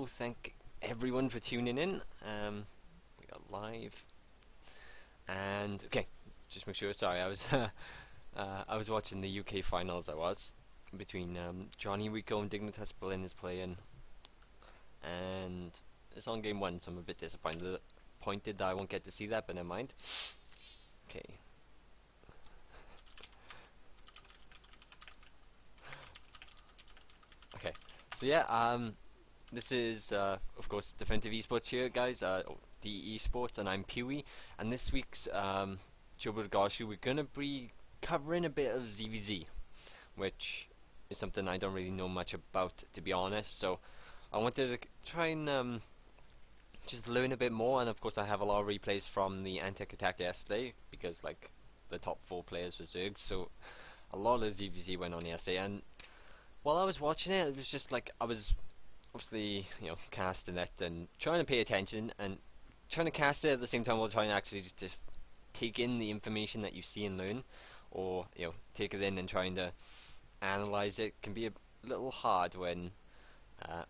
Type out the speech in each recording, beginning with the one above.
so thank everyone for tuning in. We got live, and okay, just make sure. Sorry, I was I was watching the UK finals. I was between Johnny Rico and Dignitas Berlin is playing, and it's on game one, so I'm a bit disappointed that I won't get to see that, but never mind. Okay. Okay, so yeah, this is, of course, Definitive Esports here, guys, the Esports, and I'm Pughy, and this week's Chobo and Gosu, we're going to be covering a bit of ZvZ, which is something I don't really know much about, to be honest, so I wanted to try and just learn a bit more, and of course I have a lot of replays from the Antec Attack yesterday, because, like, the top 4 players were zerg, so a lot of ZvZ went on yesterday, and while I was watching it, it was just like, I was obviously, casting it and trying to pay attention and trying to cast it at the same time while trying to actually just take in the information that you see and learn, or take it in and trying to analyze it can be a little hard when,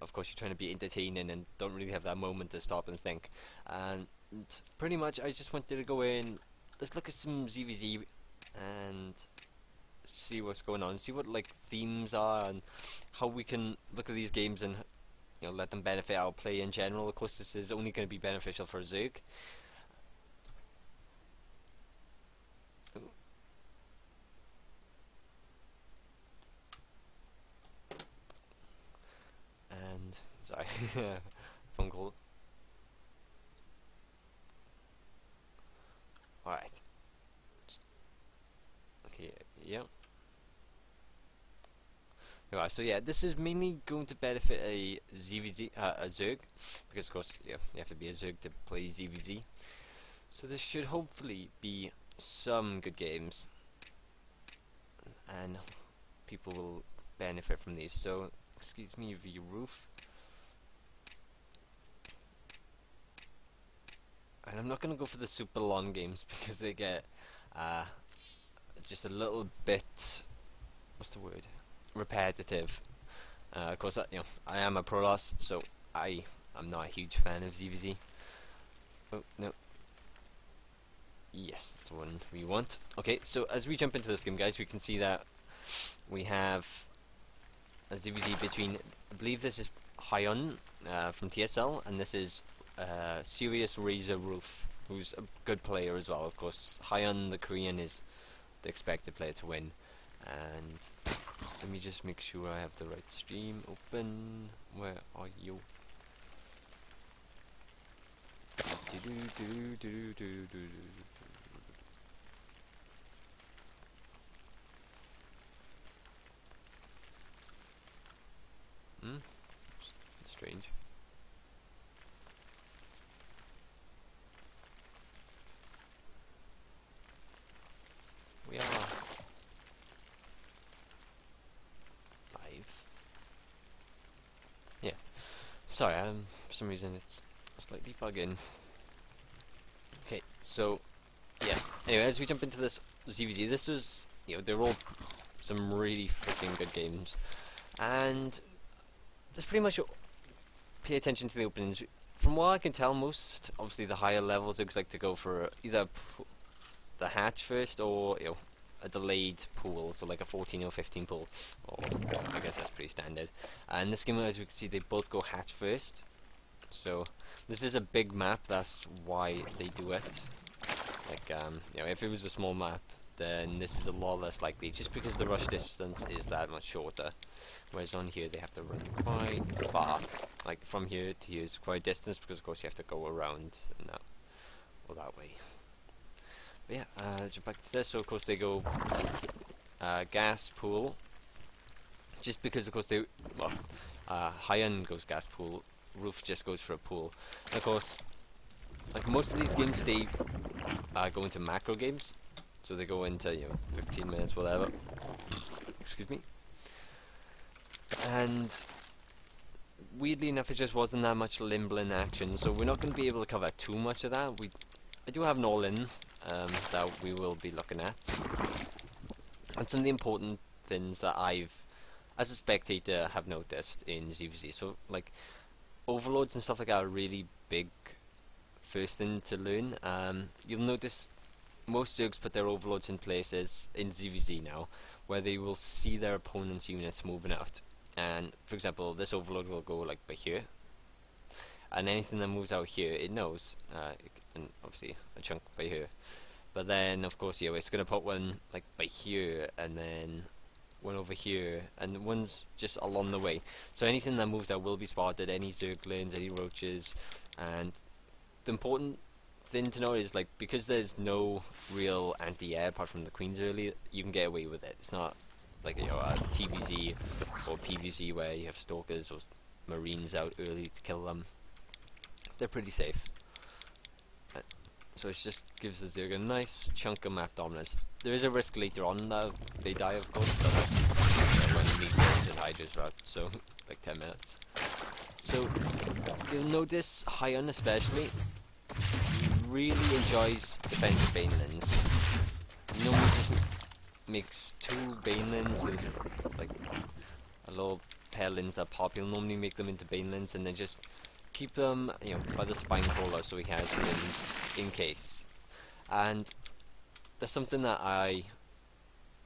of course, you're trying to be entertaining and don't really have that moment to stop and think. And pretty much, I just wanted to go in, let's look at some ZvZ and see what's going on, see what like themes are, and how we can look at these games and let them benefit our play in general. Of course, this is only going to be beneficial for zerg. And sorry, phone call. All right. Okay. Yeah. Alright, so yeah, this is mainly going to benefit a ZvZ, a zerg, because of course, you have to be a zerg to play ZvZ. So this should hopefully be some good games, and people will benefit from these. So, excuse me, the roof. And I'm not going to go for the super long games because they get just a little bit, what's the word, repetitive. Of course, I am a pro loss, so I'm not a huge fan of ZvZ. Oh, no. Yes, that's the one we want. Okay, so as we jump into this game, guys, we can see that we have a ZvZ between, I believe this is Hyun from TSL, and this is Serious Razor Roof, who's a good player as well. Of course, Hyun, the Korean, is the expected player to win. And let me just make sure I have the right stream open. Where are you? Hmm? Strange. We are live. Yeah. Sorry, for some reason it's slightly bugging. Okay, so yeah. Anyway, as we jump into this ZvZ, this was, they're all some really freaking good games, and that's pretty much pay attention to the openings. From what I can tell, most obviously the higher levels looks like to go for either the hatch first, or a delayed pool, so like a 14 or 15 pool, or I guess that's pretty standard. And this game, as we can see, they both go hatch first. So this is a big map, that's why they do it. Like, if it was a small map, then this is a lot less likely, just because the rush distance is that much shorter. Whereas on here, they have to run quite far. Like, from here to here is quite a distance, because of course you have to go around and that way. But yeah, jump back to this. So of course they go gas pool, just because of course they, well, high-end goes gas pool, roof just goes for a pool. And of course, like most of these games, they go into macro games, so they go into 15 minutes, whatever. Excuse me. And weirdly enough, it just wasn't that much Limblin action, so we're not going to be able to cover too much of that. I do have an all-in that we will be looking at, and some of the important things that I've, as a spectator, have noticed in ZvZ. So, like, overloads and stuff like that are really big first thing to learn. You'll notice most zergs put their overloads in places in ZvZ now where they will see their opponent's units moving out. And for example, this overload will go like by here, and anything that moves out here it knows, and obviously a chunk by here. But then of course, it's gonna put one like by here, and then one over here, and one's just along the way. So anything that moves out will be spotted, any zerglings, any roaches. And the important thing to know is, like, because there's no real anti-air apart from the queens early, you can get away with it. It's not like a TvZ or PvZ where you have stalkers or marines out early to kill them. They're pretty safe. So it just gives the zerg a nice chunk of map dominance. There is a risk later on that they die, of course, but that's when meters and hydras are out, so like 10 minutes. So you'll notice Hyon especially really enjoys defensive banelands. He normally just makes 2 banelands and like a little pair lins that pop. He'll normally make them into banelands and then just keep them, by the spine crawler, so he has lins in case. And that's something that I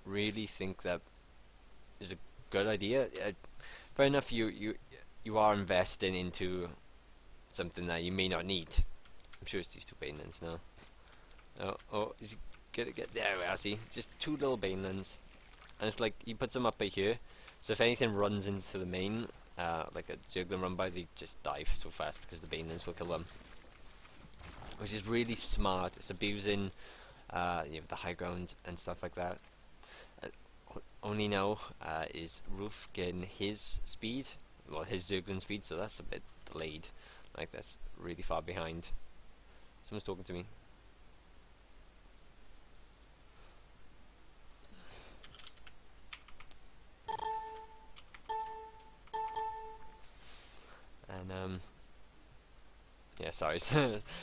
really think that is a good idea. Fair enough, you are investing into something that you may not need. I'm sure it's these 2 banelands now. Oh, is he gonna get there? I see. Just 2 little banelands, and it's like he puts them up by here. So if anything runs into the main, like a zerglin run by, they just dive so fast because the banelands will kill them, which is really smart. It's abusing the high ground and stuff like that. Only now is Roof getting his speed, well, his zerglin speed, so that's a bit delayed. Like, that's really far behind. Someone's talking to me. And yeah, sorry.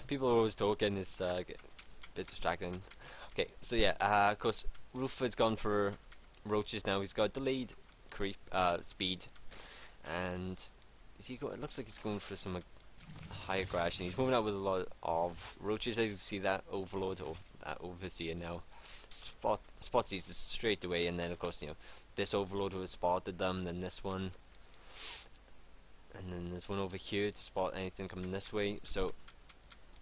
People are always talking. It's a bit distracting. Okay, so yeah, of course, Roof has gone for roaches now. He's got delayed creep speed, and it looks like he's going for some high aggression. He's moving out with a lot of roaches. As you see, that overload or that overseer now spots these straight away, and then of course this overload would have spotted them, then this one, and then there's one over here to spot anything coming this way. So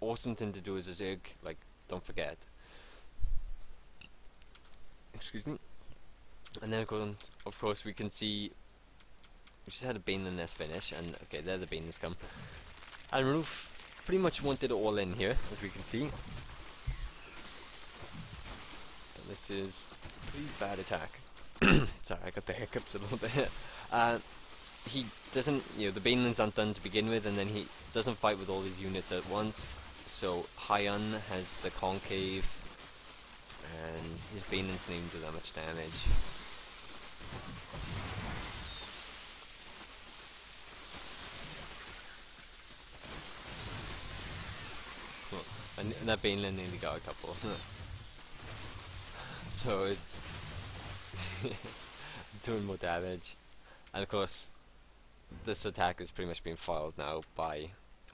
awesome thing to do as a zerg, like, don't forget. Excuse me. And then of course we can see we just had a Baneland nest finish, and okay, there the Banelands come. And Roof pretty much wanted it all in here, as we can see. But this is a pretty bad attack. Sorry, I got the hiccups a little bit. He doesn't, the Banelands aren't done to begin with, and then he doesn't fight with all his units at once. So Hyon has the concave, and his Banelands didn't do that much damage. Cool. And that Baneland nearly got a couple. So it's doing more damage. And of course, this attack is pretty much being foiled now by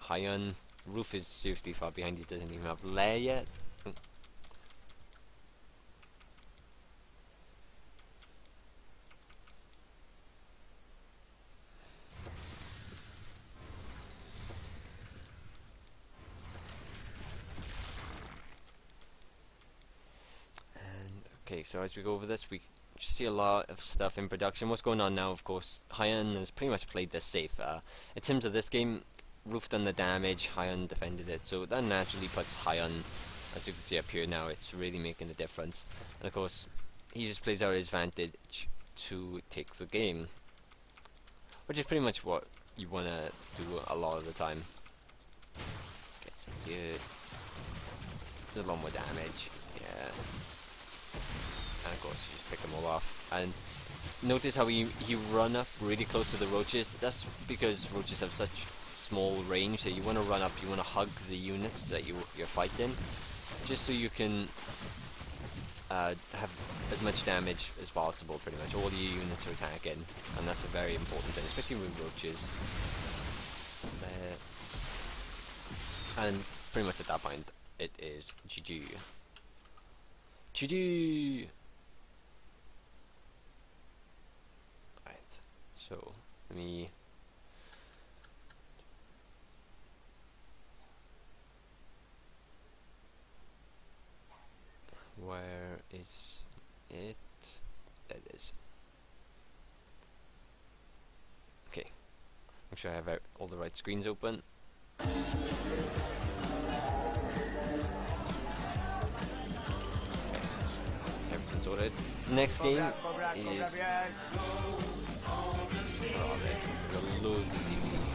Hyon. Roof is seriously far behind, he doesn't even have lair yet. Okay, so as we go over this, we see a lot of stuff in production. What's going on now, of course, Hyon has pretty much played this safe. In terms of this game, Roof done the damage, Hyon defended it, so that naturally puts Hyon, as you can see up here now, it's really making a difference. And of course, he just plays out his advantage to take the game, which is pretty much what you want to do a lot of the time. Gets good. Does a lot more damage, yeah. And of course you just pick them all off. And notice how he run up really close to the roaches. That's because roaches have such small range that you want to run up, you want to hug the units that you're fighting, just so you can have as much damage as possible. Pretty much all your units are attacking, and that's a very important thing, especially with roaches. And then And pretty much at that point, it is GG. GG! Right, so, let me... Where is it? There it is. Okay, make sure I have all the right screens open. Everything's sorted. So the next game is... Where are they? We've got loads of ZvZs.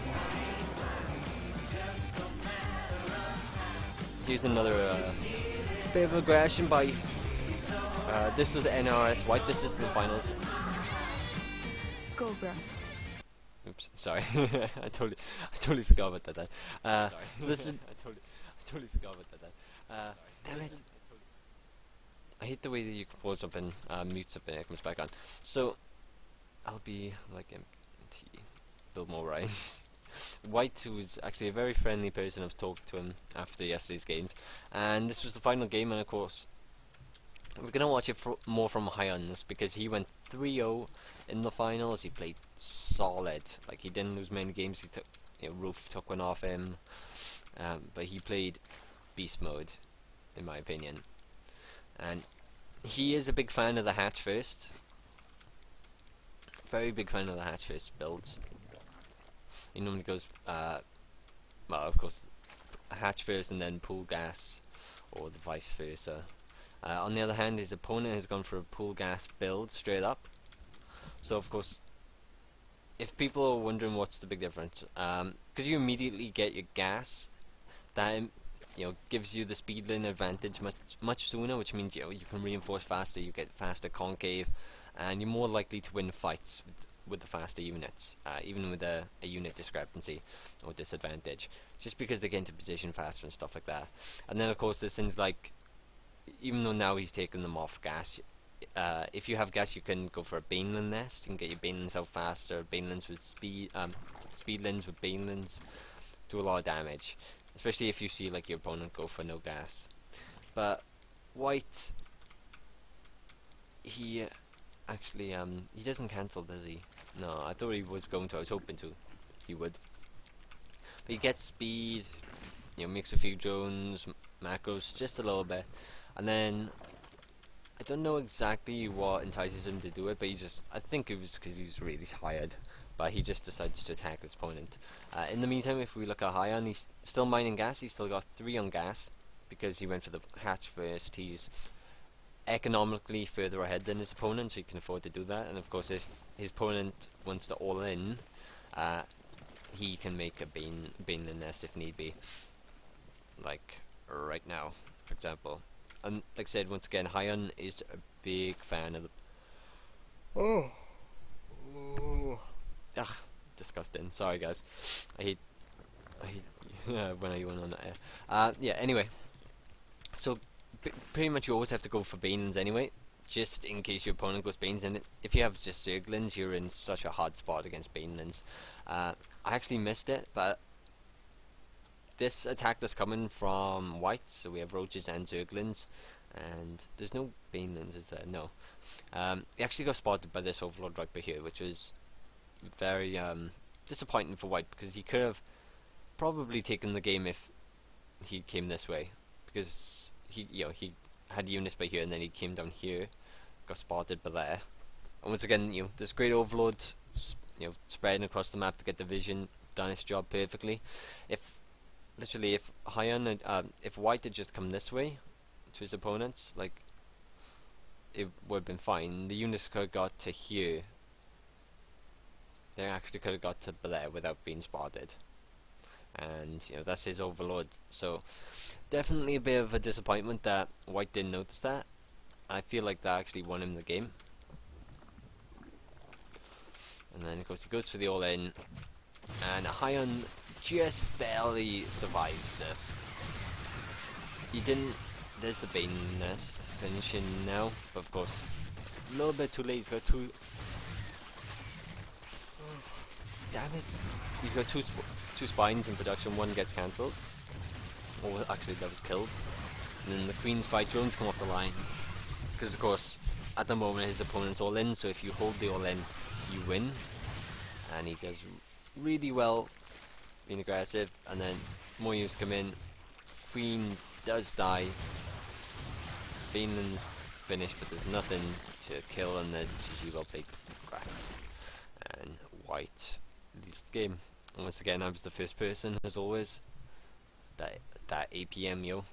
Here's another bit of aggression by... this was NRS White, this is the finals. Cobra. Oops, sorry. I totally forgot about that. Sorry. So this is... I totally forgot about that. Damn it. I hate the way that you can pause up and mute something and it comes back on. So, I'll be like MT, a little more right. White, who is actually a very friendly person, I've talked to him after yesterday's games, and this was the final game, and of course, we're going to watch it more from Hyun's, because he went 3-0 in the finals. He played solid, like he didn't lose many games. He took, Roof took one off him, but he played beast mode, in my opinion. And he is a big fan of the hatch first. Very big fan of the hatch first builds. He normally goes, well, of course, hatch first and then pool gas, or the vice versa. On the other hand, his opponent has gone for a pool gas build straight up. So of course, if people are wondering what's the big difference, because you immediately get your gas, that gives you the speed lane advantage much sooner, which means you can reinforce faster, you get faster concave, and you're more likely to win fights with the faster units, even with a unit discrepancy or disadvantage, just because they get into position faster and stuff like that. And then of course there's things like, even though now he's taken them off gas, if you have gas you can go for a Baneland nest. You can get your Banelands out faster. Banelands with speedlings with Banelands do a lot of damage, especially if you see like your opponent go for no gas. But White, he actually he doesn't cancel, does he? No, I thought he was going to. I was hoping to. He would. But he gets speed, makes a few drones, macros, just a little bit, and then I don't know exactly what entices him to do it, but I think it was because he was really tired, but he just decides to attack his opponent. In the meantime, if we look at Hyun, he's still mining gas. He's still got 3 on gas because he went for the hatch first. He's economically further ahead than his opponent, so he can afford to do that. And of course, if his opponent wants to all in, he can make a Baneland nest if need be, like right now, for example. And like I said, once again, Hyun is a big fan of the... Oh. Ugh, disgusting. Sorry guys. I hate when I went on that air. Yeah, anyway. So, pretty much you always have to go for Banelands anyway, just in case your opponent goes Banes. And if you have just Zerglings, you're in such a hard spot against Banelands. I actually missed it, but this attack that's coming from White, so we have Roaches and Zerglings, and there's no Banelands, is there? No. He actually got spotted by this Overlord right by here, which was very disappointing for White, because he could have probably taken the game if he came this way, because he had units by here and then he came down here, got spotted by there. And once again, this great Overlord, spreading across the map to get the vision, done its job perfectly. If if White had just come this way to his opponents, like, it would have been fine. The units could have got to here. They actually could have got to there without being spotted. And that's his Overlord. So definitely a bit of a disappointment that White didn't notice that. I feel like that actually won him the game. And then of course he goes for the all-in, and Hyun just barely survives this. He didn't. There's the Bane nest finishing now, but of course it's a little bit too late. He's got two. Damn it! He's got two spines in production. One gets cancelled. or actually that was killed. And then the Queen's 5 drones come off the line, because of course at the moment his opponent's all in, so if you hold the all in you win, and he does really well being aggressive. And then more units come in, Queen does die, Baneland's finished, but there's nothing to kill, and there's GG, well played, cracks, and White leaves the game. And once again I was the first person, as always. That APM, yo.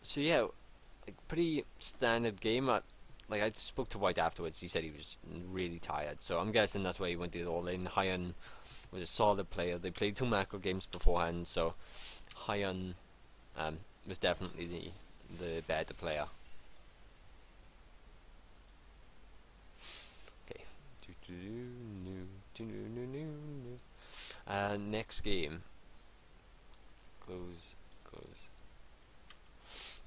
So yeah, like, pretty standard game. Like, I spoke to White afterwards, he said he was really tired, so I'm guessing that's why he went to it all in. Hyun was a solid player. They played 2 macro games beforehand, so Hyun was definitely the better player. Okay. Next game. Close.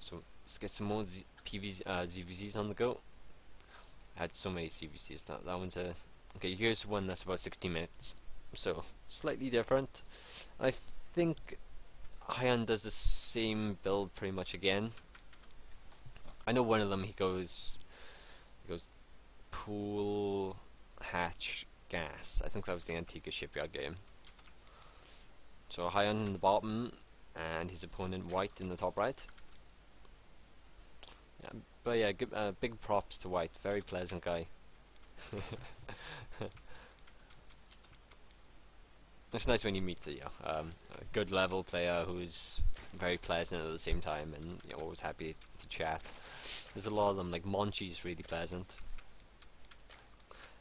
So let's get some more ZvZs on the go. I had so many ZvZs. That one's a... Okay, here's one that's about 60 minutes. So, slightly different. I think Hyun does the same build pretty much again. I know one of them he goes pool, hatch, gas. I think that was the Antigua shipyard game. So Hyun in the bottom, and his opponent White in the top right. Yeah, but yeah, big props to White. Very pleasant guy. It's nice when you meet a good level player who's very pleasant at the same time, and always happy to chat. There's a lot of them, like Monchi's really pleasant.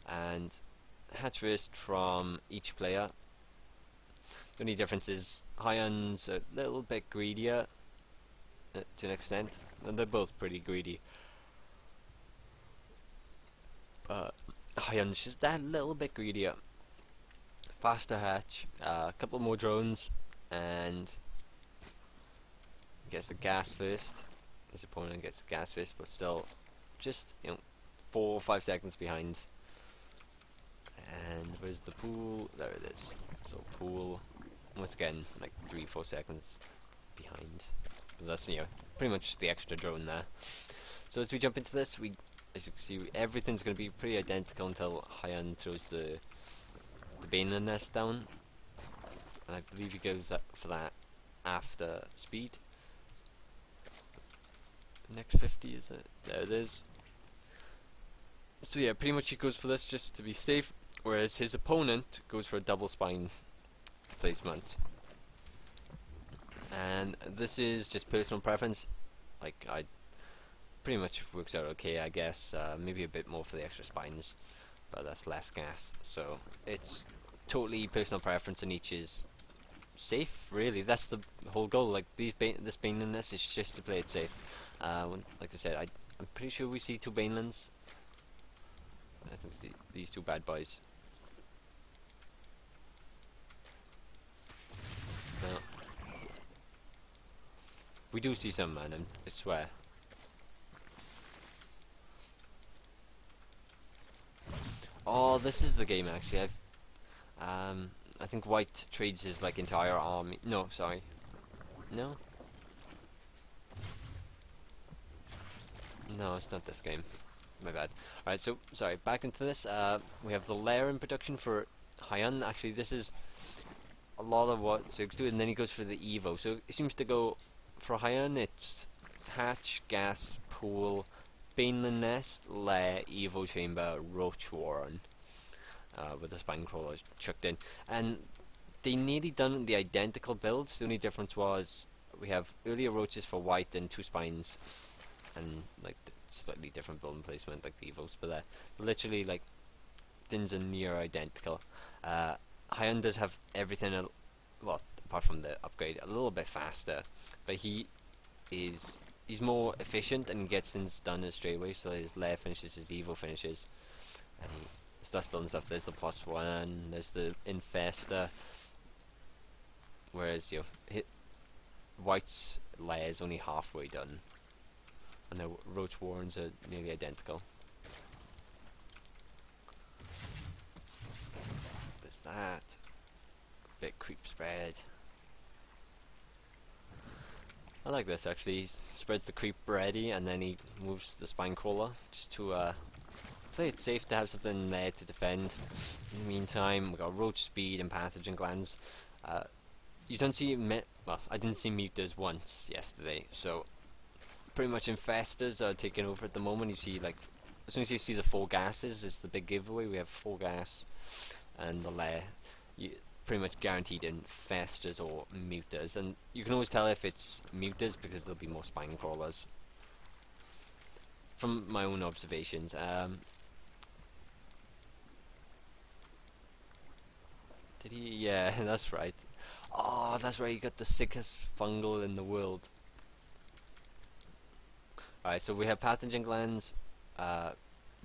And hatch first from each player. The only difference is Hyun's a little bit greedier to an extent, and they're both pretty greedy. Hyun's just that little bit greedier. Faster hatch, a couple more drones, and gets the gas first. His opponent gets the gas first, but still just 4 or 5 seconds behind. And where's the pool? There it is. So pool, once again, like 3-4 seconds behind. But that's pretty much the extra drone there. So as we jump into this, as you can see, everything's going to be pretty identical until Hyun throws the Baneland nest down, and I believe he goes for that after speed. Next 50, is it? There it is. So yeah, pretty much he goes for this just to be safe, whereas his opponent goes for a double spine placement. And this is just personal preference. Like, I pretty much works out okay, I guess. Maybe a bit more for the extra spines, but that's less gas. So it's totally personal preference, and each is safe. Really, that's the whole goal. Like this Baneland nest is just to play it safe. Like I said, I'm pretty sure we see 2 Banelands. I think it's these 2 bad boys. No. We do see some, man, I swear. Oh, this is the game actually. I think White trades his like entire army. No, sorry. No? No, it's not this game. My bad. Alright, so, sorry, back into this. We have the lair in production for Hyun. Actually, this is a lot of what zergs do, and then he goes for the Evo. So, it seems to go, for Hyun, it's hatch, gas, pool, Baneland nest, lair, Evo chamber, roach warren. With the spine crawler chucked in. And they nearly done the identical builds. The only difference was we have earlier roaches for White and 2 spines, and like slightly different building placement, like the Evos, but they're literally like things are near identical. Hyun does have everything well, apart from the upgrade, a little bit faster, but he's more efficient and gets things done straight away. So his lair finishes, his Evo finishes, and he starts building stuff. There's the +1, there's the infester, whereas White's lair is only halfway done, and the roach warrens are nearly identical. There's that. Bit creep spread. I like this actually. He spreads the creep ready and then he moves the spine crawler just to play it safe to have something there to defend. In the meantime, we got roach speed and pathogen glands. You don't see well, I didn't see mutas once yesterday, so pretty much infestors are taking over at the moment. You see, like, as soon as you see the 4 gases, it's the big giveaway. We have 4 gas and the lair. You pretty much guaranteed infestors or mutas, and you can always tell if it's mutas because there'll be more spine crawlers. From my own observations, did he? Yeah, that's right. Oh, that's right. He got the sickest fungal in the world. Alright, so we have pathogen glands,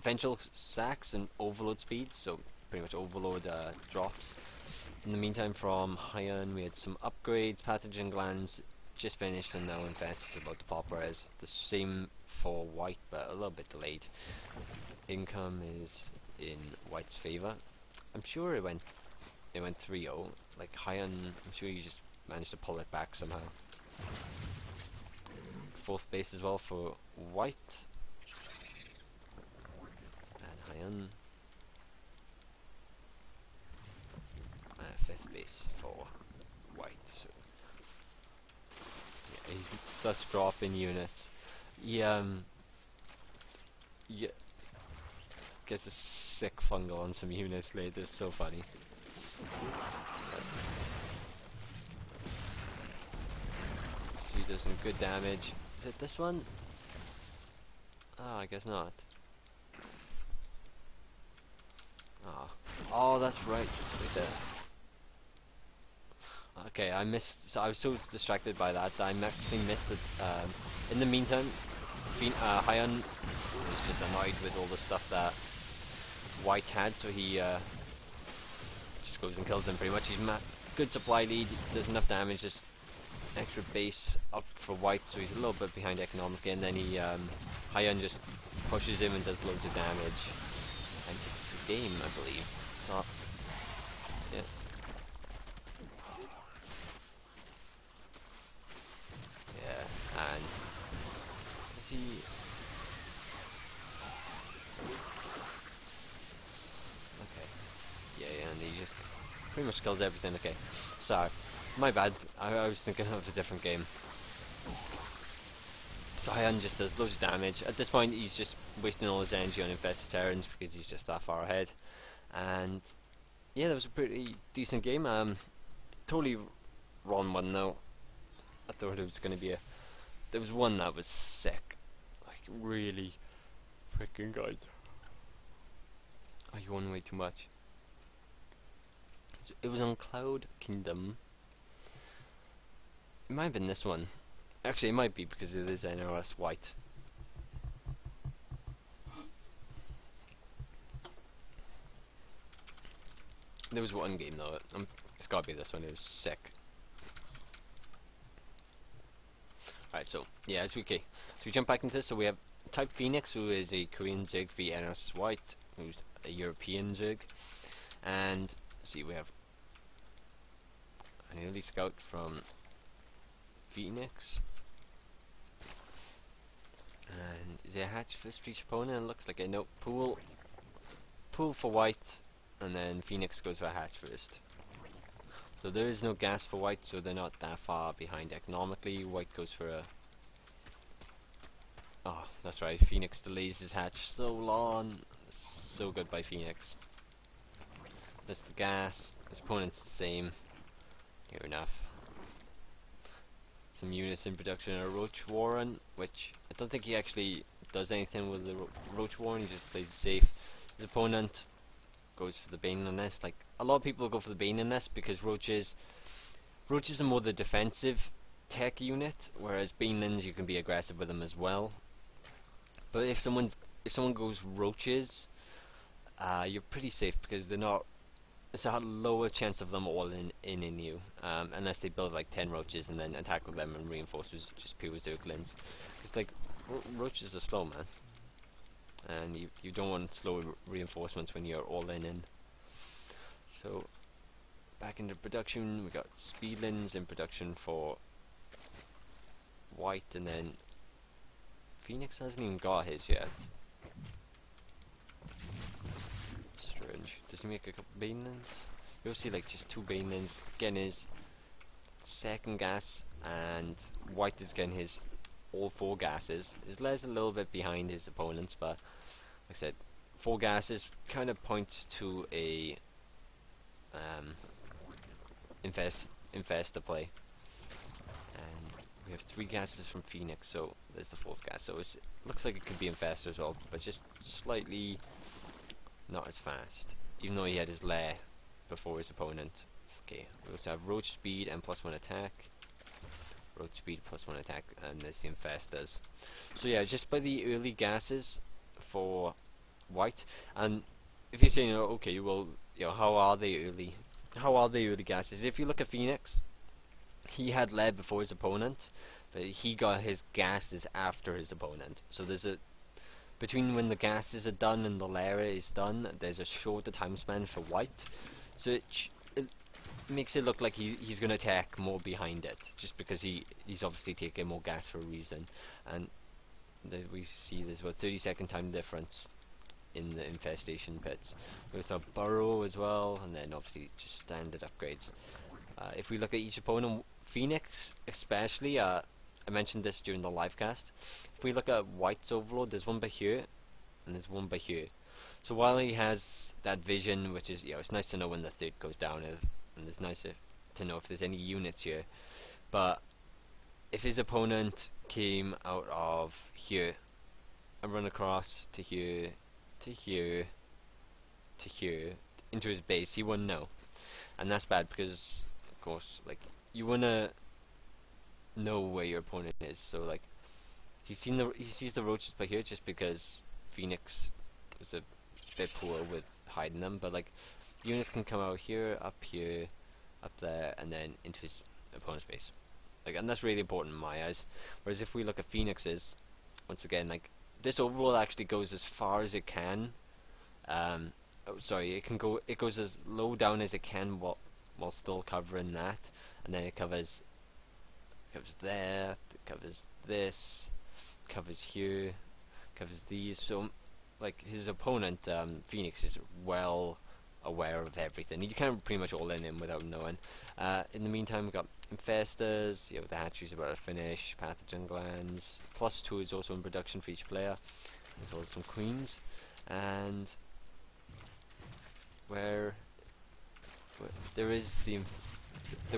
ventral sacs, and overload speeds, so pretty much overload drops. In the meantime, from Hyan, we had some upgrades, pathogen glands just finished, and now Infest is about to pop res. The same for white, but a little bit delayed. Income is in white's favor. I'm sure it went 3-0. Like Hyan, I'm sure you just managed to pull it back somehow. 4th base as well for white, and Hyan, 5th base for white. So yeah, he starts dropping units. He yeah, gets a sick fungal on some units later. It's so funny. He does some good damage. Is it this one? Oh, I guess not. Ah, oh, that's right. Right there. Okay, I missed. So I was so distracted by that I actually missed it. In the meantime, Hyan was just annoyed with all the stuff that White had, so he just goes and kills him pretty much. He's good supply lead, does enough damage, just extra base up for White, so he's a little bit behind economically, and then Hyan just pushes him and does loads of damage and takes the game, I believe. So yeah. Yeah, and is he? Okay. Yeah, and he just pretty much kills everything. Okay, sorry, my bad. I was thinking of a different game. So Hyan just does loads of damage. At this point, he's just wasting all his energy on infested Terrans because he's just that far ahead. And yeah, that was a pretty decent game. Totally wrong one though. I thought it was going to be a. There was one that was sick, like really freaking good. Oh, you won way too much. It was on Cloud Kingdom. It might have been this one. Actually, it might be because it is NRS white. There was one game though. It's gotta be this one. It was sick. Alright, so yeah, so we jump back into this. So we have Type Phoenix, who is a Korean Zerg v NRS white, who's a European Zerg, and see we have an early scout from Phoenix. And is it a hatch first for each opponent? It looks like a nope. Pool for white, and then Phoenix goes for a hatch first. So there is no gas for white, so they're not that far behind economically. White goes for a. Oh, that's right. Phoenix delays his hatch so long. So good by Phoenix. That's the gas. His opponent's the same. Near enough. Some units in production are Roach Warren, which I don't think he actually does anything with the Roach Warren. He just plays it safe. His opponent goes for the Baneling Nest. Like a lot of people go for the Baneling Nest because roaches are more the defensive tech unit, whereas Banelings you can be aggressive with them as well. But if someone goes roaches, you're pretty safe because they're not. It's a lower chance of them all in you, unless they build like 10 roaches and then attack with them and reinforce with just pure zerglings. Because like roaches are slow, man, and you don't want slow reinforcements when you're all in. So back into production, we got speedlings in production for white, and then Phoenix hasn't even got his yet. Strange. Does he make a couple Banelings? You'll see like just 2 Banelings getting his second gas, and white is getting his all 4 gases. His lair's a little bit behind his opponents, but like I said, 4 gases kind of points to a infester play. And we have 3 gases from Phoenix, so there's the 4th gas. So it looks like it could be infester as well, but just slightly not as fast, even though he had his lair before his opponent. Okay, we also have roach speed and +1 attack. Roach speed +1 attack, and there's the infestors. So yeah, just by the early gases for white. And if you're saying, oh, okay, well, you know, how are they early? How are they early gases? If you look at Phoenix, he had led before his opponent, but he got his gases after his opponent. So there's a between when the gases are done and the lair is done, there's a shorter time span for white. So it makes it look like he's going to attack more behind it, just because he's obviously taking more gas for a reason. And we see there's about 30-second time difference in the infestation pits. We also have burrow as well, and then obviously just standard upgrades. If we look at each opponent, Phoenix especially, I mentioned this during the live cast. If we look at white's overload, there's one by here and there's one by here. So while he has that vision, which is, you know, it's nice to know when the third goes down, and it's nice to know if there's any units here. But if his opponent came out of here and run across to here, to here, to here, into his base, he wouldn't know. And that's bad because, of course, like, you wanna know where your opponent is. So like, he sees the roaches by here just because Phoenix was a bit poor with hiding them. But like, units can come out here, up there, and then into his opponent's base. Like, and that's really important in my eyes. Whereas if we look at Phoenix's, once again, like, this overall actually goes as far as it can. It goes as low down as it can while still covering that, and then it covers there, it covers this, covers here, covers these. So like, his opponent, Phoenix, is well aware of everything. You can pretty much all in him without knowing. In the meantime, we've got infestors, you know, the hatchery's about to finish, pathogen glands, +2 is also in production for each player, as well as some queens. And where there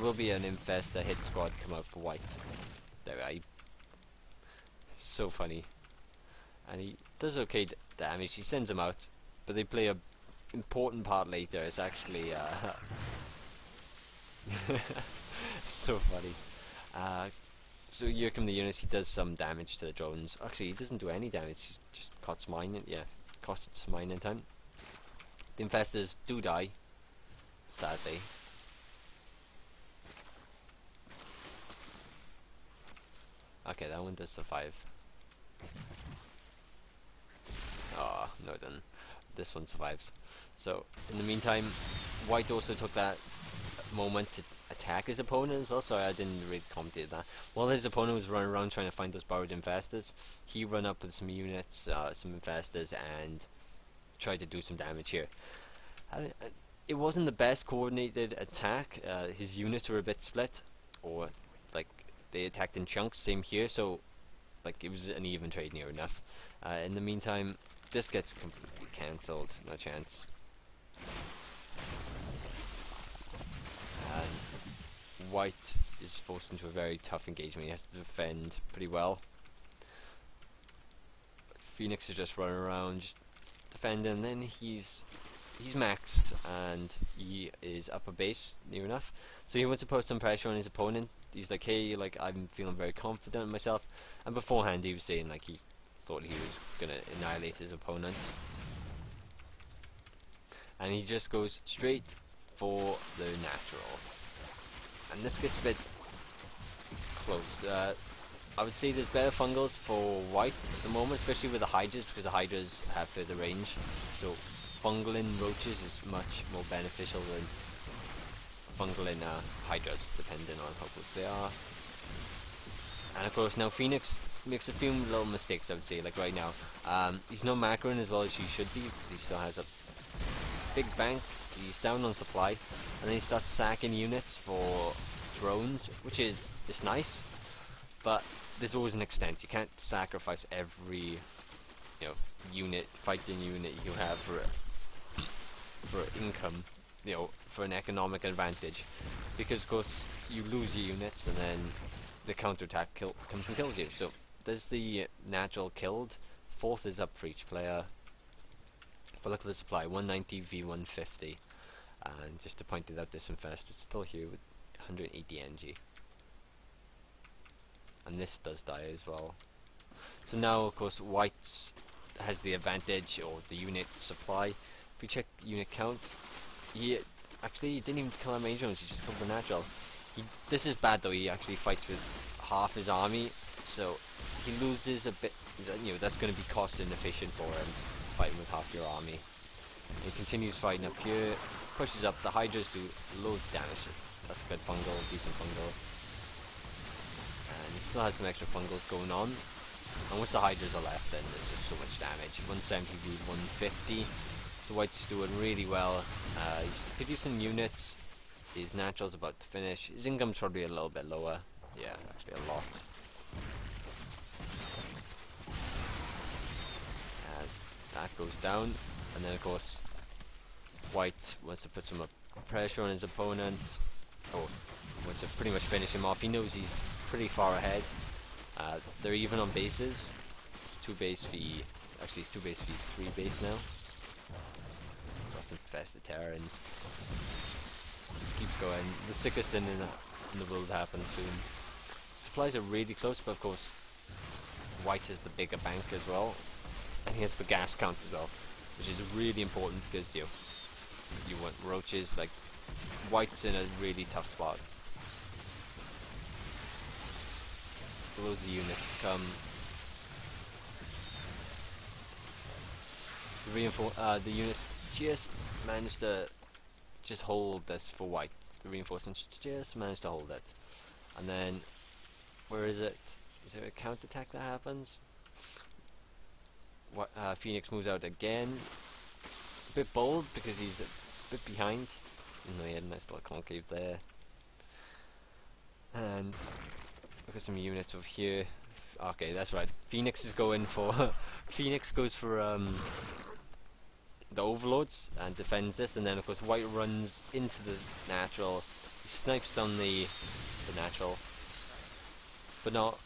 will be an infestor hit squad come out for white. So funny, and he does okay damage. He sends them out, but they play a important part later. It's actually so funny. So here come the units. He does some damage to the drones. Actually, he doesn't do any damage. He just costs mining. Yeah, costs mining time. The infestors do die, sadly. Okay, that one does survive. Ah, oh, no, then this one survives. So in the meantime, white also took that moment to attack his opponent as well. Sorry, I didn't really commentate that. While his opponent was running around trying to find those borrowed infestors, he ran up with some units, some infestors, and tried to do some damage here. It wasn't the best coordinated attack. His units were a bit split, or like they attacked in chunks. Same here, so like it was an even trade near enough. In the meantime, this gets completely cancelled. No chance. And white is forced into a very tough engagement. He has to defend pretty well. Phoenix is just running around, just defending, and then he's maxed, and he is up a base near enough. So he wants to put some pressure on his opponent. He's like, hey, like, I'm feeling very confident in myself. And beforehand he was saying like he thought he was gonna annihilate his opponent. And he just goes straight for the natural. And this gets a bit close. I would say there's better fungals for white at the moment, especially with the hydras, because the hydras have further range. So fungling roaches is much more beneficial than fungling hydras, depending on how good they are. And of course now Phoenix makes a few little mistakes, I would say, like right now. He's not macroing as well as he should be, because he still has a big bank. He's down on supply, and then he starts sacking units for drones, which is nice, but there's always an extent. You can't sacrifice every fighting unit you have for income, for an economic advantage, because of course you lose your units and then the counterattack comes and kills you. So there's the natural killed. Fourth is up for each player. But look at the supply, 190 v 150, and just to point it out, this infest is still here with 180 NG, and this does die as well. So now of course white has the advantage, or the unit supply. If we check unit count, he didn't even kill our main drones, he just killed the natural. This is bad though, he actually fights with half his army, so he loses a bit. That's going to be cost inefficient for him, fighting with half your army. And he continues fighting up here, pushes up. The Hydras do loads of damage. That's a good fungal, decent fungal. And he still has some extra fungals going on. And once the Hydras are left, then there's just so much damage. 170 v 150. The white's doing really well. He's producing units. His natural's about to finish. His income's probably a little bit lower. Yeah, actually a lot. That goes down, and then of course white wants to put some pressure on his opponent, or wants to pretty much finish him off. He knows he's pretty far ahead. They're even on bases. It's 2 base v, actually it's 2 base v 3 base now. Got some infested Terrans. Keeps going. The sickest thing in the world happens soon. Supplies are really close, but of course white has the bigger bank as well. And he has the gas count as well, which is really important, because you want roaches. Like, white's in a really tough spot. So those units come. The units just managed to hold this for white. The reinforcements just managed to hold it. And then, where is it? Is there a counterattack that happens? Phoenix moves out again. A bit bold because he's a bit behind. Even though he had a nice little concave there. And look at some units over here. Okay, that's right. Phoenix is going for Phoenix goes for the overlords and defends this, and then of course white runs into the natural. He snipes down the natural, but not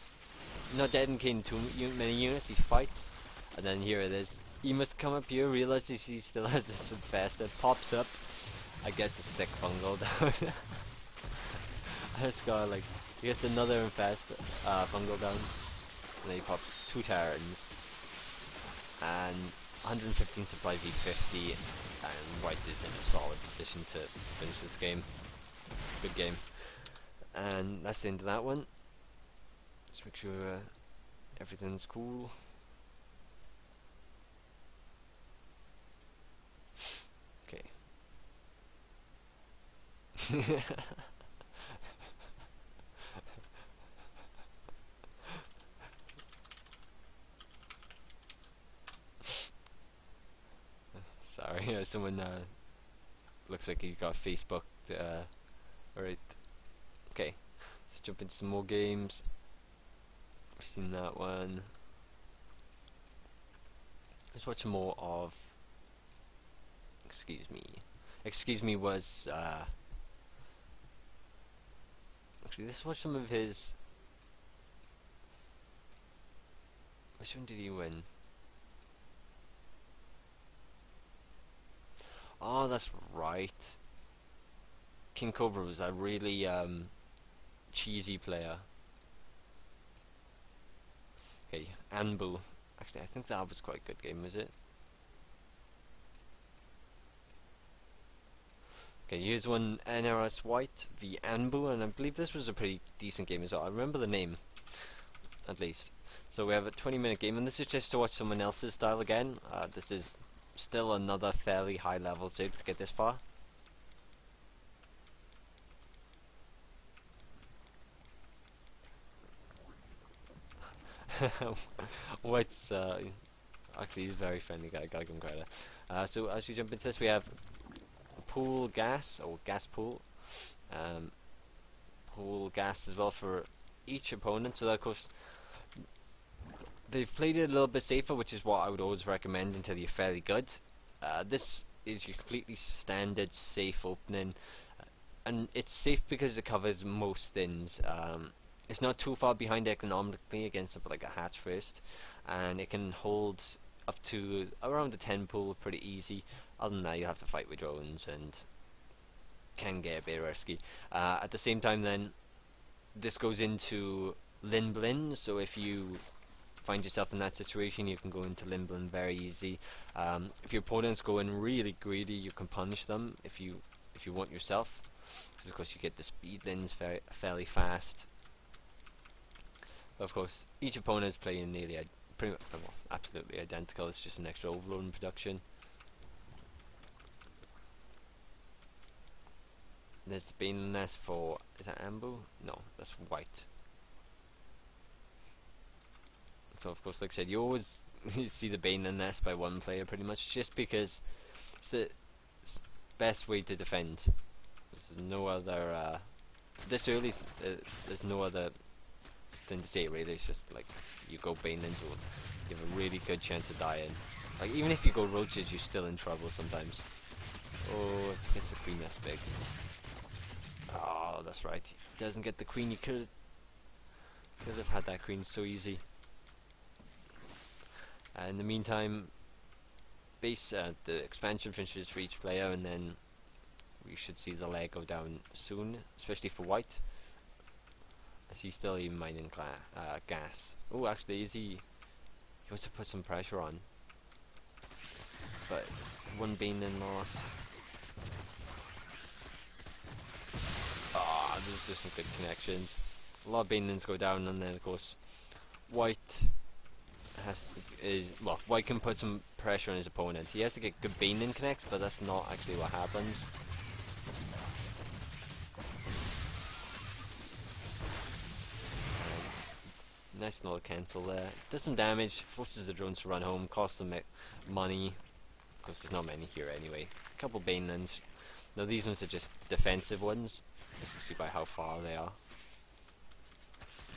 dead and killing too many units. He fights. And then here it is. He must come up here, realizes he still has this infest, that pops up. I guess a sick fungal down. This guy, like, he gets another infest, fungal down. And then he pops 2 Terrans. And 115 supply v50. And white is in a solid position to finish this game. Good game. And that's the end of that one. Let's make sure everything's cool. Okay. Sorry, someone looks like he got Facebook. Alright. Okay. Let's jump into some more games. I've seen that one. Let's watch some more of. Excuse me was actually, let's watch some of his. Which one did he win? Oh, that's right. King Cobra was a really cheesy player. Okay, Anbu. Actually, I think that was quite a good game, was it? Okay, here's one NRS White v Anbu, and I believe this was a pretty decent game as well. I remember the name, at least. So we have a 20-minute game, and this is just to watch someone else's style again. This is still another fairly high level zerg to get this far. White's actually he's a very friendly guy, gotta give him credit. So as we jump into this, we have pool gas, or gas pool. Um, Pool gas as well for each opponent, so that of course they've played it a little bit safer, which is what I would always recommend until you're fairly good. This is your completely standard safe opening, and it's safe because it covers most things. It's not too far behind economically against something like a hatch first, and it can hold up to around a 10 pool pretty easy. Other than that, you have to fight with drones and can get a bit risky. At the same time, then this goes into Lin Blin, so if you find yourself in that situation, you can go into Lin Blin very easy. If your opponent's going really greedy, you can punish them if you want yourself, because of course you get the speed lins fairly fast. But of course, each opponent is playing nearly pretty much, well, absolutely identical. It's just an extra overload in production. There's the Bean Nest for, is that Ambu? No, that's White. So of course, like I said, you always see the Bane and Nest by one player pretty much, just because it's the best way to defend. There's no other, this early, there's no other thing to say really. It's just like, you go Bane and you have a really good chance of dying. Like, even if you go Roaches, you're still in trouble sometimes. Oh, it's the Queen, that's big. Oh, that's right, he doesn't get the Queen. You could have had that Queen so easy. In the meantime, the expansion finishes for each player, and then we should see the leg go down soon, especially for White, as he's still even mining gas. Oh, actually, he wants to put some pressure on, but one Bean in loss. Ah, there's just some good connections. A lot of Banelins go down, and then of course White White can put some pressure on his opponent. He has to get good Banelin connects, but that's not actually what happens. Nice little cancel there. Does some damage, forces the drones to run home, costs them money, because there's not many here anyway. A couple Banelins. Now these ones are just defensive ones, as you can see by how far they are.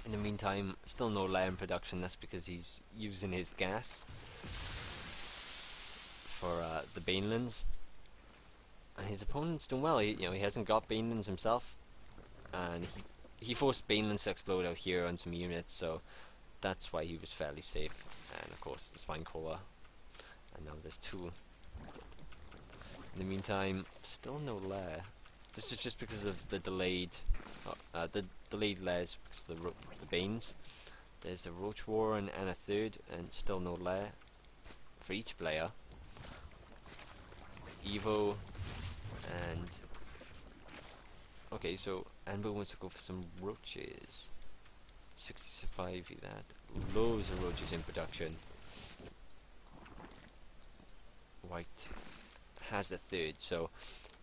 In the meantime, still no layer in production. That's because he's using his gas for the Banelins, and his opponent's doing well. He hasn't got Banelins himself, and he forced Banelins to explode out here on some units, so that's why he was fairly safe. And of course, the Spine Crawler, and now there's two. In the meantime, still no lair. This is just because of the delayed layers, because of the Banes. There's a Roach Warren and a third, and still no lair for each player. Evo, and okay, so Anbo wants to go for some roaches. 65 that. Loads of roaches in production. White has the third, so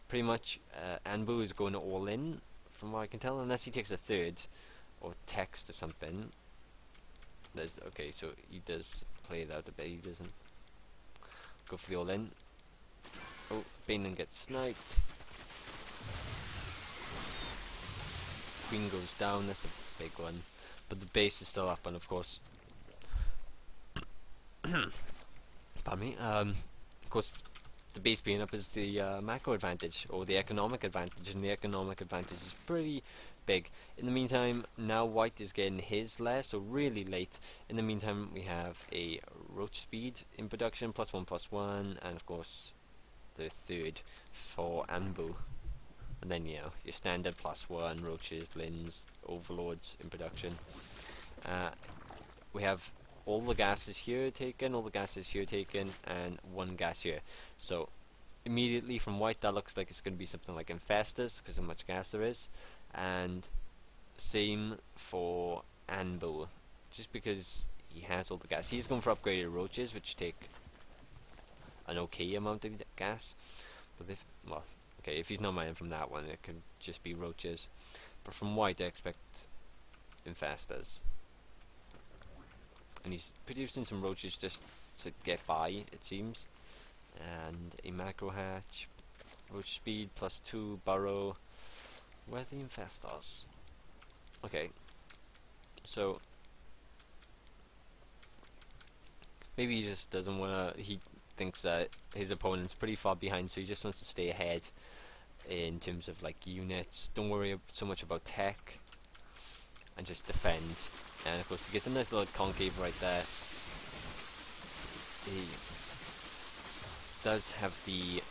pretty much Anbu is going all in, from what I can tell, unless he takes a third or text or something. Okay, so he does play it out a bit. He doesn't go for the all in. Oh, Baneland gets sniped. Queen goes down. That's a big one, but the base is still up, and of course, pardon me. Of course, the base being up is the macro advantage, or the economic advantage, and the economic advantage is pretty big. In the meantime, now White is getting his lair, so really late. In the meantime, we have a roach speed in production, +1/+1, and of course the third for Ambu. And then, your standard +1 roaches, lins, overlords in production. We have all the gases here taken, and one gas here. So immediately from White, that looks like it's going to be something like Infestus, because of how much gas there is. And same for Anbu, just because he has all the gas. He's going for upgraded roaches, which take an okay amount of gas. But if he's not mining from that one, it could just be roaches. But from White, I expect Infestus. and he's producing some roaches just to get by, it seems. And a macro hatch, roach speed +2, burrow. Where are the infestors? Okay, so maybe he just doesn't wanna. He thinks that his opponent's pretty far behind, so he just wants to stay ahead in terms of like units. Don't worry so much about tech, and just defend. And of course, he gets a nice little concave right there. He does have the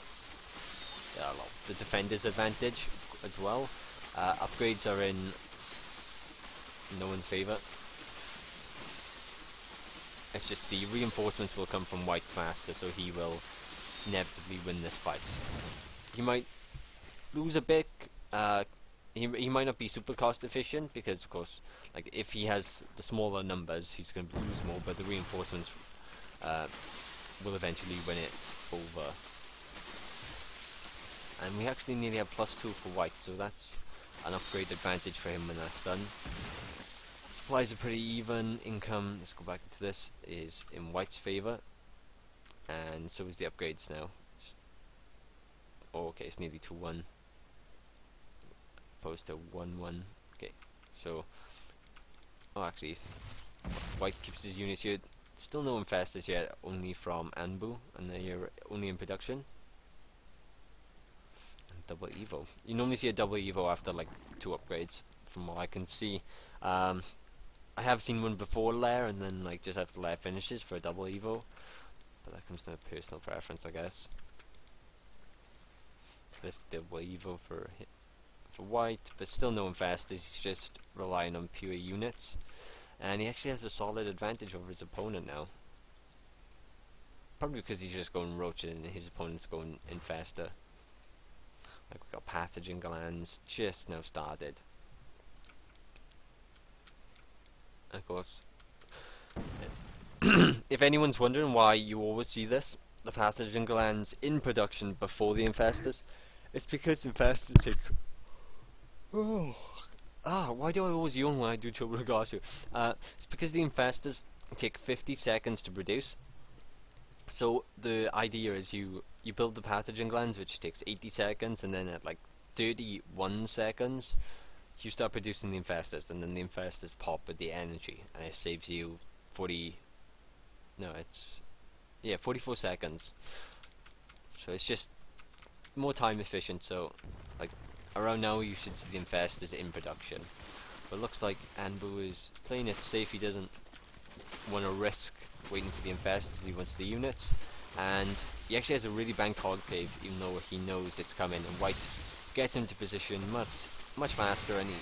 defender's advantage as well. Upgrades are in no one's favour. It's just the reinforcements will come from white faster, so he will inevitably win this fight. He might lose a bit. He might not be super cost efficient because, of course, like if he has the smaller numbers, he's going to lose more. But the reinforcements will eventually win it over. And we actually nearly have +2 for white, so that's an upgrade advantage for him when that's done. Supplies are pretty even. Income, let's go back into this, is in white's favour, and so is the upgrades now. Okay, it's nearly 2-1 opposed to 1-1. Okay, so actually, white keeps his units here. Still no infestors yet, only from Anbu, and they're only in production. And double evo. You normally see a double evo after like 2 upgrades, from what I can see. I have seen one before lair, and then like just after lair finishes for a double evo, but that comes to personal preference, I guess. This double evo for white, but still no infestors. He's just relying on pure units, and he actually has a solid advantage over his opponent now. Probably because he's just going roach and his opponent's going infester. Like we've got pathogen glands just now started. Of course, if anyone's wondering why you always see this, the pathogen glands in production before the infestors, it's because infestors take. Why do I always yawn when I do Chobo Gosu? It's because the infestors take 50 seconds to produce. So the idea is you build the pathogen glands, which takes 80 seconds, and then at like 31 seconds you start producing the infestors, and then the infestors pop with the energy, and it saves you 44 seconds. So it's just more time efficient. So like around now you should see the infestors in production. But it looks like Anbu is playing it safe. He doesn't want to risk waiting for the infestors. He wants the units, and he actually has a really bang concave, even though he knows it's coming. And white gets into position much faster, and he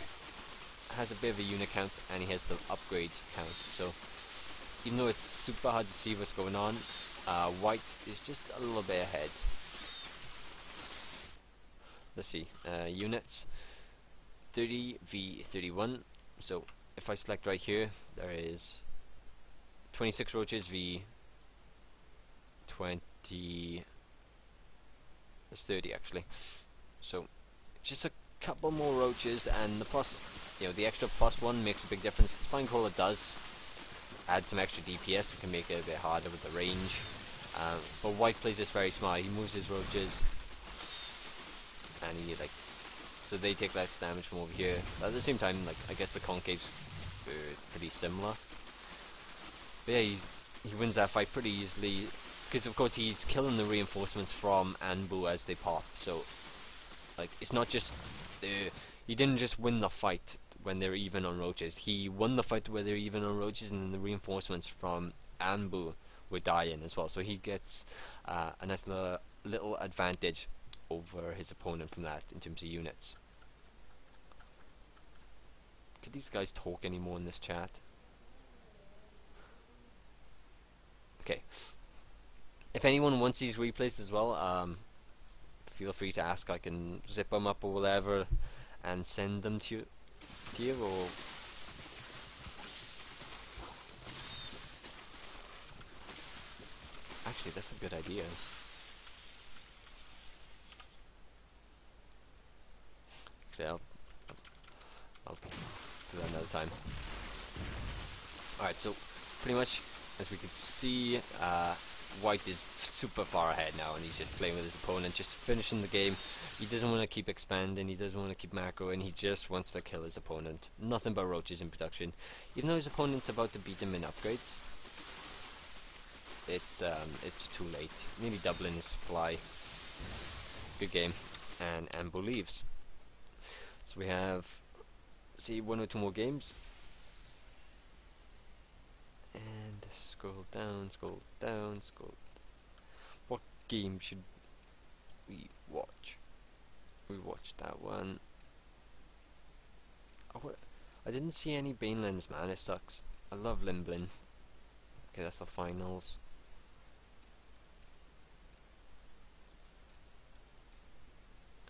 has a bit of a unit count, and he has the upgrade count. So even though it's super hard to see what's going on, white is just a little bit ahead. Let's see, units 30 v 31. So if I select right here, there is 26 roaches v 20. It's 30 actually. So just a couple more roaches, and the the extra +1 makes a big difference. The spine crawler does add some extra DPS. It can make it a bit harder with the range. But white plays this very smart. He moves his roaches, and so they take less damage from over here. But at the same time, I guess the concave's pretty similar. But yeah, he wins that fight pretty easily, because of course he's killing the reinforcements from Anbu as they pop. So it's not just he didn't just win the fight when they're even on roaches. He won the fight where they're even on roaches, and then the reinforcements from Anbu were dying as well. So he gets a nice little advantage over his opponent from that in terms of units. Could these guys talk anymore in this chat? Okay. If anyone wants these replays as well, feel free to ask. I can zip them up or whatever and send them to you, or actually that's a good idea. Actually, I'll do that another time. Alright, so pretty much, as we can see, White is super far ahead now, and he's just playing with his opponent, just finishing the game. He doesn't want to keep expanding, he doesn't want to keep macroing, he just wants to kill his opponent. Nothing but roaches in production. Even though his opponent's about to beat him in upgrades, it's too late. Nearly doubling his supply. Good game. And Ambo leaves. So we have, see, one or two more games. And scroll down, scroll down, scroll. What game should we watch? We watched that one. I didn't see any Banelands, man. It sucks. I love Limblin. Okay, that's the finals.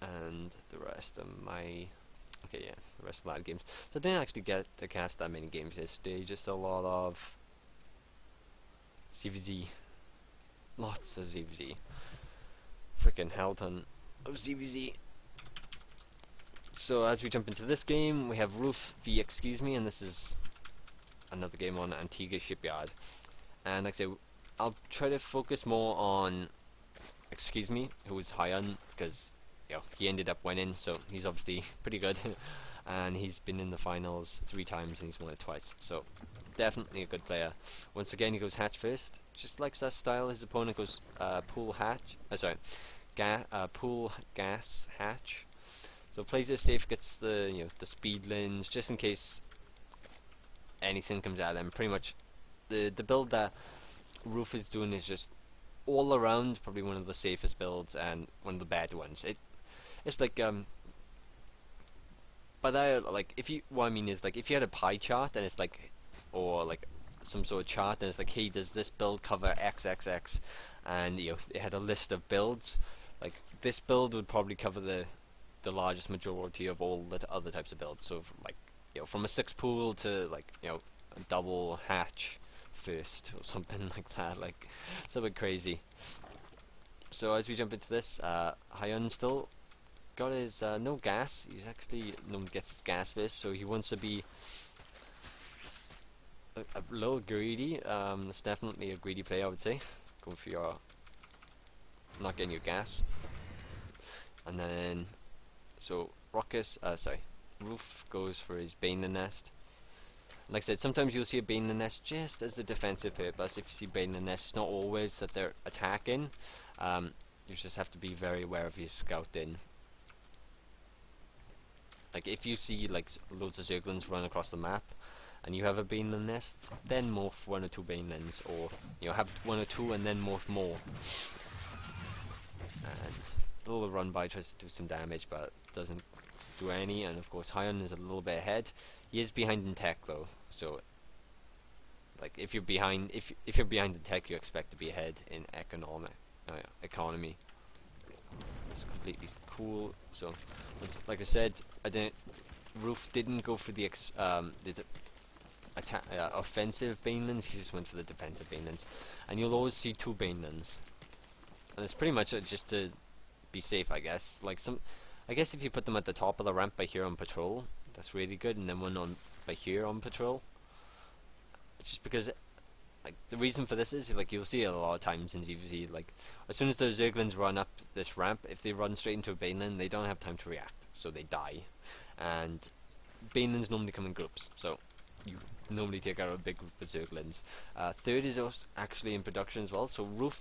And the rest of my... Okay, yeah, the rest of the games. So I didn't actually get to cast that many games yesterday. Just a lot of ZvZ. Lots of ZvZ. Freaking hell ton of ZvZ. So as we jump into this game, we have Roof v Excuse Me, and this is another game on Antigua Shipyard. And like I say, I'll try to focus more on Excuse Me, who is high on, because he ended up winning, so he's obviously pretty good. And he's been in the finals 3 times and he's won it twice, so definitely a good player. Once again, he goes hatch first, just likes that style. His opponent goes pool hatch, pool gas hatch. So plays it safe, gets the the speed lanes just in case anything comes at them. Pretty much the build that Roof is doing is just all around probably one of the safest builds and one of the better ones. It's like by that, like, if you, what I mean is, like, if you had a pie chart and it's like, or like some sort of chart and it's like, hey, does this build cover XXX, and it had a list of builds, like this build would probably cover the largest majority of all the other types of builds. So like, from a 6 pool to like, a double hatch first or something like that, like something crazy. So as we jump into this, Hyun still got his no gas. He's actually gets his gas first, so he wants to be a little greedy. That's definitely a greedy player, I would say. Going for your not getting your gas, and then so Roof goes for his Baneland Nest. Like I said, sometimes you'll see a Baneland Nest just as a defensive purpose. If you see Baneland Nest, it's not always that they're attacking. You just have to be very aware of your scouting. Like if you see like loads of Zerglings run across the map, and you have a Baneland Nest, then morph 1 or 2 Banelands, or have 1 or 2 and then morph more. And a little run by tries to do some damage, but doesn't do any. And of course, Hyun is a little bit ahead. He is behind in tech though, so like if you're behind, if you're behind in tech, you expect to be ahead in economy. It's completely cool. So, like I said, Roof didn't go for the offensive Banelands. He just went for the defensive Banelands, and you'll always see 2 Banelands, and it's pretty much just to be safe, I guess. Like I guess if you put them at the top of the ramp by here on patrol, that's really good, and then one on by here on patrol. Just because, like, the reason for this is, like, you'll see it a lot of times in ZvZ, like, as soon as those Zerglings run up this ramp, if they run straight into a Baneland, they don't have time to react, so they die. And Banelands normally come in groups, so you normally take out a big group of Zerglings. Third is also actually in production as well, so Roof,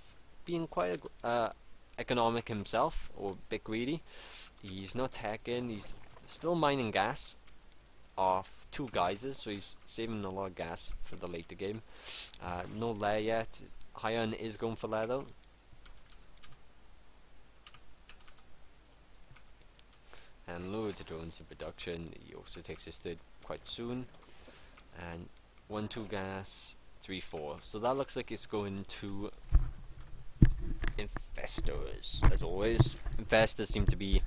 being quite economic himself, or a bit greedy, he's not hacking, he's still mining gas off 2 geysers, so he's saving a lot of gas for the later game. No lair yet. Hyun is going for lair though. And loads of drones in production. He also takes his third quite soon. And 1, 2 gas, 3, 4. So that looks like it's going to Infestors, as always. Infestors seem to be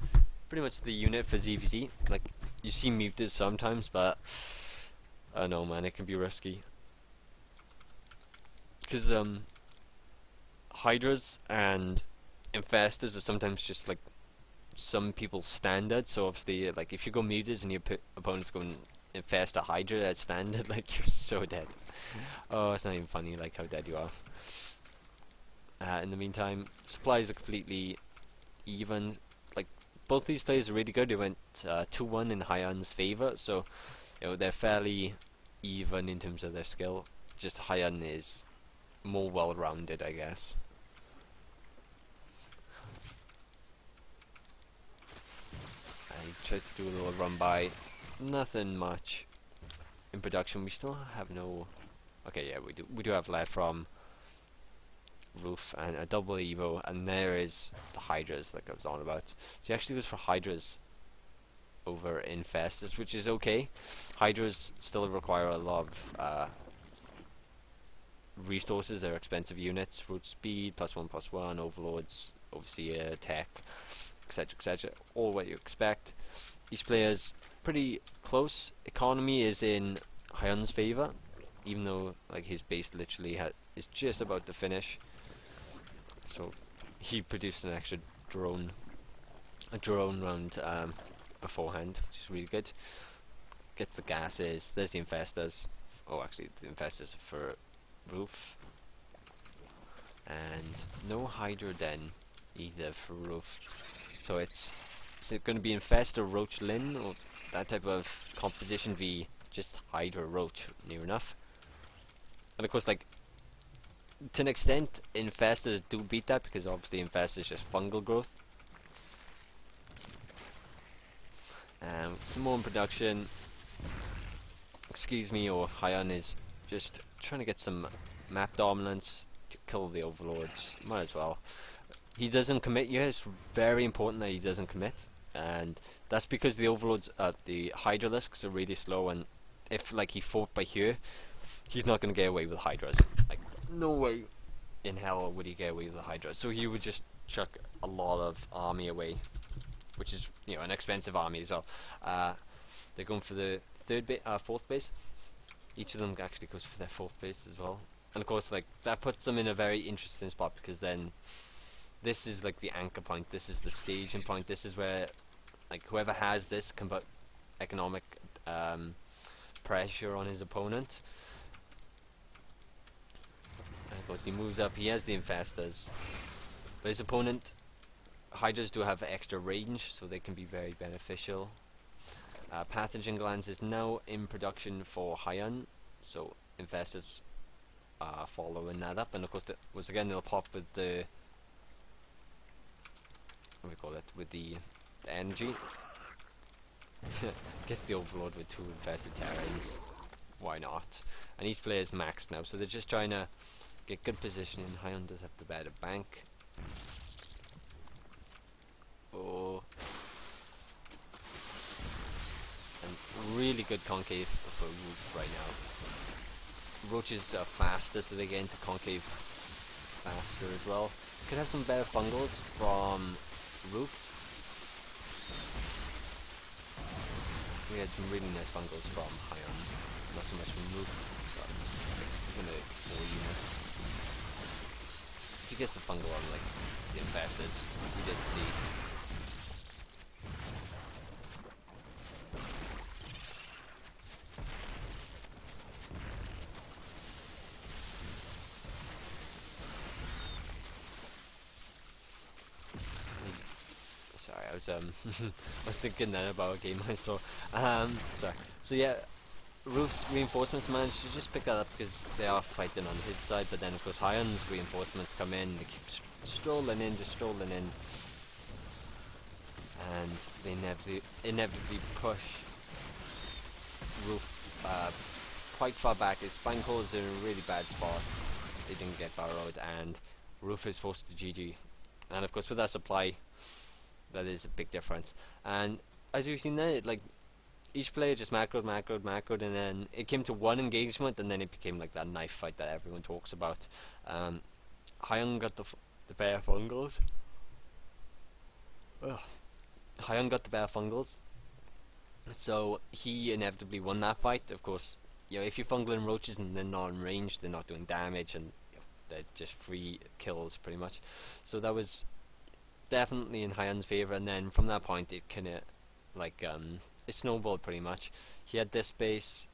pretty much the unit for ZvZ. Like, you see muted sometimes, but I don't know, man, it can be risky. Because Hydras and Infestors are sometimes just like some people's standard. So obviously, like, if you go muted and your opponent's going infest a Hydra that's standard, like you're so dead. Oh, it's not even funny like how dead you are. In the meantime, supplies are completely even. Like both these players are really good. They went 2-1 in Hyun's favor, so they're fairly even in terms of their skill. Just Hyun is more well-rounded, I guess. And he tries to do a little run by. Nothing much in production. We still have no. Okay, yeah, we do. We do have left from Roof and a double Evo, and there is the Hydras like I was on about. So he actually goes for Hydras over Infestus, which is okay. Hydras still require a lot of resources. They're expensive units. Root speed, +1/+1, overlords, overseer, tech, etc, etc. All what you expect. Each player's pretty close. Economy is in Hyun's favor, even though like his base literally is just about to finish. So he produced an extra drone, a drone round beforehand, which is really good. Gets the gases. There's the infestors. Oh, actually, the infestors for Roof, and no Hydra Den either for Roof. So is it going to be Infest or Roach Lin, or that type of composition v just Hydra Roach? Near enough. And of course, like to an extent, Infestors do beat that because obviously Infest is just fungal growth. Some more in production. Excuse me, or Hyun is just trying to get some map dominance to kill the overlords. Might as well. He doesn't commit here. It's very important that he doesn't commit, and that's because the overlords, the Hydralisks are really slow, and if like he fought by here, he's not going to get away with Hydras. Like no way in hell would he get away with the Hydra. So he would just chuck a lot of army away, which is an expensive army as well. They're going for the fourth base. Each of them actually goes for their fourth base as well, and of course like that puts them in a very interesting spot, because then this is like the anchor point. This is the staging point. This is where like whoever has this can put economic pressure on his opponent. And of course he moves up. He has the infestors, but his opponent Hydras do have extra range, so they can be very beneficial. Pathogen glands is now in production for Hyun, so infestors following that up, and of course once again they'll pop with the what do we call it, with the energy. Guess the overlord with 2 infested terrans. Why not? And each player is maxed now, so they're just trying to get good positioning. Hyun does have the better bank. Oh. And really good concave for Roof right now. Roaches are faster, so they get into concave faster as well. Could have some better fungals from Roof. We had some really nice fungals from Hyun, not so much from Roof, but even a 4 units. If he gets the fungal on like the infestors, we did see. Sorry, I was I was thinking then about a game I saw. Sorry. So yeah, Roof's reinforcements managed to just pick that up because they are fighting on his side, but then of course Hyun's reinforcements come in, they keep strolling in, just strolling in, and they inevitably push Roof quite far back. His spine cores are in a really bad spot. They didn't get burrowed, and Roof is forced to GG. And of course with that supply, that is a big difference. And as you've seen there, like each player just macroed, and then it came to one engagement, and then it became like that knife fight that everyone talks about. Hyun got the bear fungals. Ugh. Hyun got the bear fungals, so he inevitably won that fight. Of course, if you're fungling roaches and they're not in range, they're not doing damage, and they're just free kills pretty much. So that was definitely in Hyun's favor, and then from that point it kind of like it snowballed pretty much. he had this base.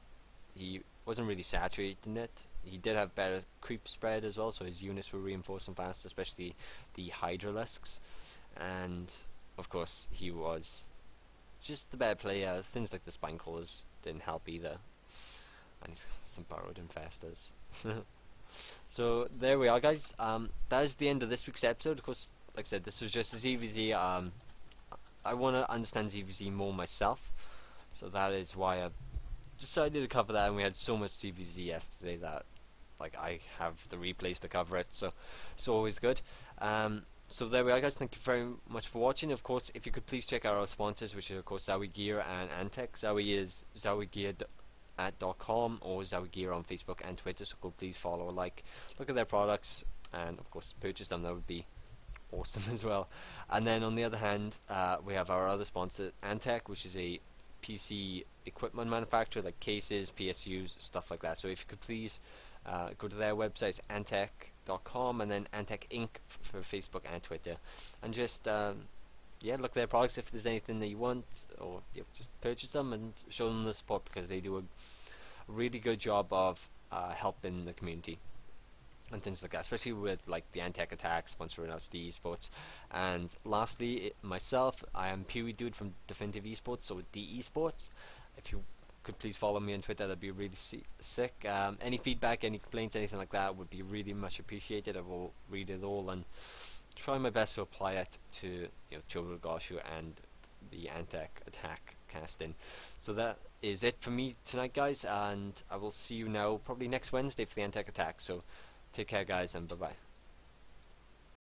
He wasn't really saturating it. He did have better creep spread as well, so his units were reinforcing fast, especially the Hydralisks. And of course, he was just the better player. Things like the Spine Crawlers didn't help either. And he's got some Burrowed Infestors. So there we are, guys. That is the end of this week's episode. Of course, like I said, this was just a ZvZ. I want to understand ZvZ more myself, so that is why I decided to cover that. And we had so much ZvZ yesterday that like I have the replays to cover it, so it's always good. So there we are, guys. Thank you very much for watching. Of course, if you could please check out our sponsors, which are of course Zowie Gear and Antec. Zowie is zowiegear.com or Zowie Gear on Facebook and Twitter, so go please follow, like, look at their products, and of course purchase them. That would be awesome as well. And then on the other hand, we have our other sponsor, Antec, which is a PC equipment manufacturer, like cases, PSUs, stuff like that. So if you could please go to their websites, antec.com, and then Antec Inc. for Facebook and Twitter, and just yeah, look at their products. If there's anything that you want, or just purchase them and show them the support, because they do a really good job of helping the community and things like that, especially with like the Antec Attack sponsoring us, the esports. And lastly, myself, I am Pughy Dude from Definitive Esports, so the esports. If you could please follow me on Twitter, that'd be really sick. Any feedback, any complaints, anything like that would be really much appreciated. I will read it all and try my best to apply it to Chobo, Gosu, and the Antec Attack casting. So that is it for me tonight, guys, and I will see you now probably next Wednesday for the Antec Attack. So take care, guys, and bye bye.